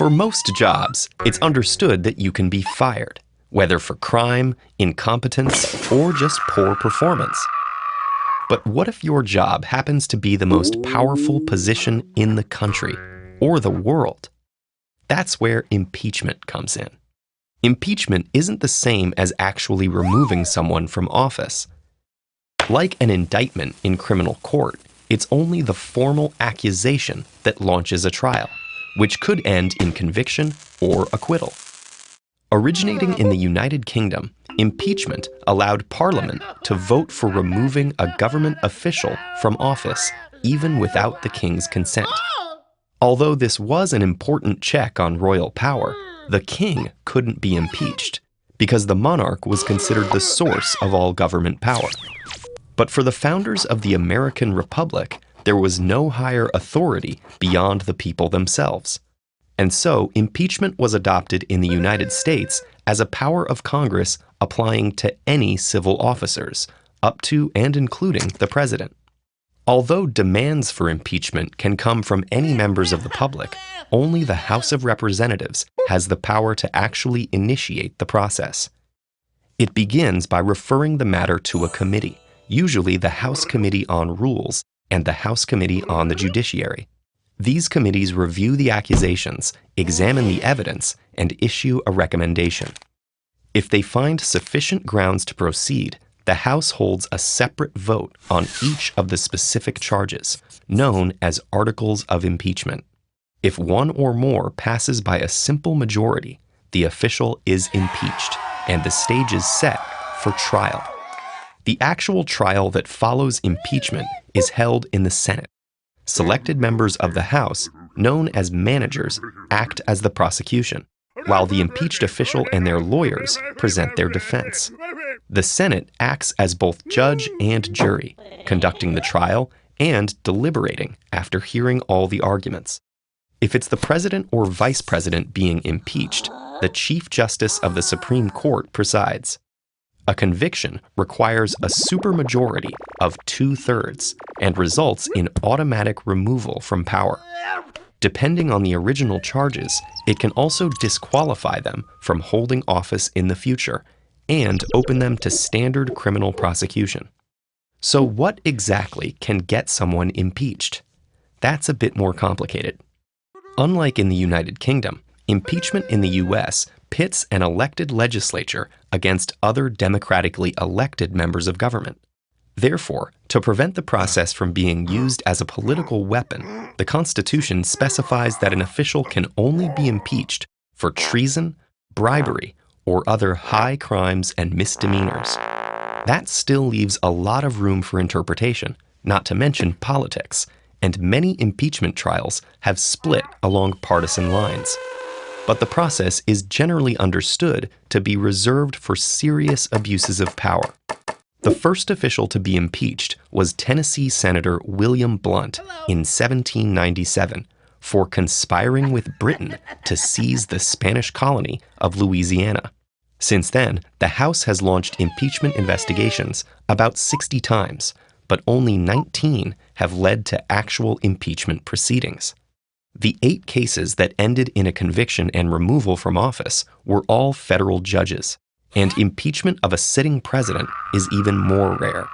For most jobs, it's understood that you can be fired, whether for crime, incompetence, or just poor performance. But what if your job happens to be the most powerful position in the country, or the world? That's where impeachment comes in. Impeachment isn't the same as actually removing someone from office. Like an indictment in criminal court, it's only the formal accusation that launches a trial, which could end in conviction or acquittal. Originating in the United Kingdom, impeachment allowed Parliament to vote for removing a government official from office, even without the King's consent. Although this was an important check on royal power, the King couldn't be impeached, because the monarch was considered the source of all government power. But for the founders of the American Republic, there was no higher authority beyond the people themselves. And so, impeachment was adopted in the United States as a power of Congress applying to any civil officers, up to and including the president. Although demands for impeachment can come from any members of the public, only the House of Representatives has the power to actually initiate the process. It begins by referring the matter to a committee, usually the House Committee on Rules and the House Committee on the Judiciary. These committees review the accusations, examine the evidence, and issue a recommendation. If they find sufficient grounds to proceed, the House holds a separate vote on each of the specific charges, known as articles of impeachment. If one or more passes by a simple majority, the official is impeached, and the stage is set for trial. The actual trial that follows impeachment is held in the Senate. Selected members of the House, known as managers, act as the prosecution, while the impeached official and their lawyers present their defense. The Senate acts as both judge and jury, conducting the trial and deliberating after hearing all the arguments. If it's the president or vice president being impeached, the Chief Justice of the Supreme Court presides. A conviction requires a supermajority of 2/3 and results in automatic removal from power. Depending on the original charges, it can also disqualify them from holding office in the future and open them to standard criminal prosecution. So what exactly can get someone impeached? That's a bit more complicated. Unlike in the United Kingdom, impeachment in the US pits an elected legislature against other democratically elected members of government. Therefore, to prevent the process from being used as a political weapon, the Constitution specifies that an official can only be impeached for treason, bribery, or other high crimes and misdemeanors. That still leaves a lot of room for interpretation, not to mention politics, and many impeachment trials have split along partisan lines. But the process is generally understood to be reserved for serious abuses of power. The first official to be impeached was Tennessee Senator William Blount in 1797 for conspiring with Britain to seize the Spanish colony of Louisiana. Since then, the House has launched impeachment investigations about 60 times, but only 19 have led to actual impeachment proceedings. The 8 cases that ended in a conviction and removal from office were all federal judges, and impeachment of a sitting president is even more rare.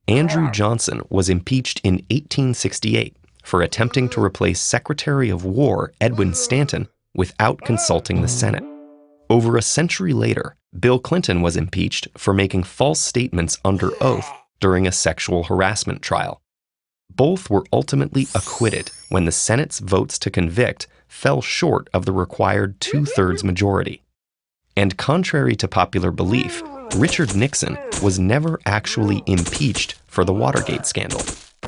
Andrew Johnson was impeached in 1868 for attempting to replace Secretary of War Edwin Stanton without consulting the Senate. Over a century later, Bill Clinton was impeached for making false statements under oath during a sexual harassment trial. Both were ultimately acquitted when the Senate's votes to convict fell short of the required 2/3 majority. And contrary to popular belief, Richard Nixon was never actually impeached for the Watergate scandal.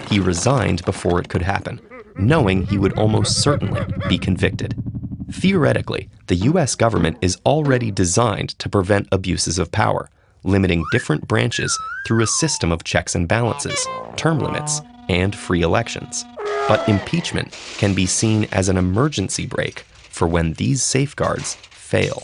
He resigned before it could happen, knowing he would almost certainly be convicted. Theoretically, the US government is already designed to prevent abuses of power, limiting different branches through a system of checks and balances, term limits, and free elections. But impeachment can be seen as an emergency brake for when these safeguards fail.